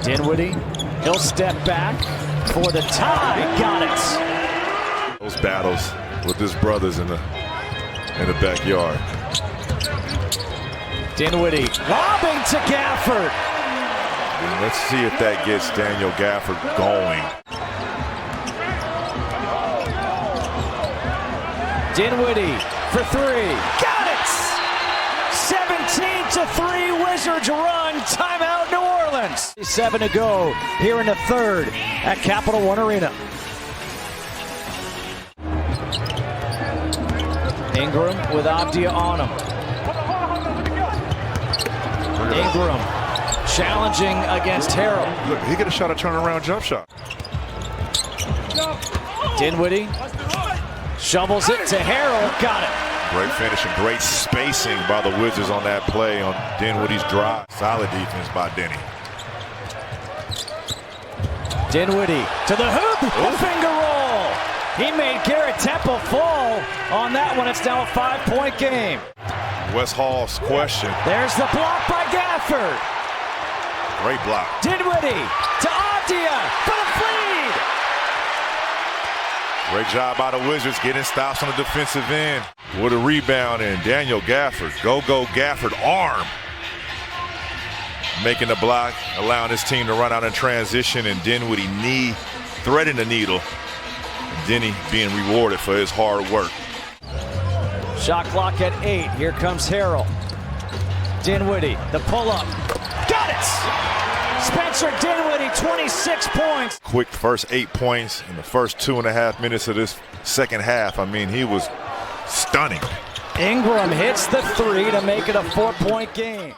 Dinwiddie, he'll step back for the tie. Got it. Those battles with his brothers in the backyard. Dinwiddie lobbing to Gafford. And let's see if that gets Daniel Gafford going. Dinwiddie for three. Got it! 17-3 Wizards run. Timeout New Orleans. 7 to go here in the third at Capital One Arena. Ingram with Avdia on him. Ingram challenging against Harrell. Look, he got a shot at turnaround jump shot. Dinwiddie shovels it to Harrell. Got it. Great finish and great spacing by the Wizards on that play on Dinwiddie's drive. Solid defense by Denny. Dinwiddie to the hoop. A finger roll. He made Garrett Temple fall on that one. It's now a 5-point game. Wes Hall's question. There's the block by Gafford. Great block. Dinwiddie to Avdia for the lead. Great job by the Wizards getting stops on the defensive end. With a rebound and Daniel Gafford. Go Gafford arm. Making the block, allowing his team to run out in transition, and Dinwiddie knee threading the needle. And Denny being rewarded for his hard work. Shot clock at 8. Here comes Harrell. Dinwiddie, the pull-up. Got it! Spencer Dinwiddie, 26 points. Quick first 8 points in the first 2.5 minutes of this second half. I mean, he was stunning. Ingram hits the 3 to make it a 4-point game.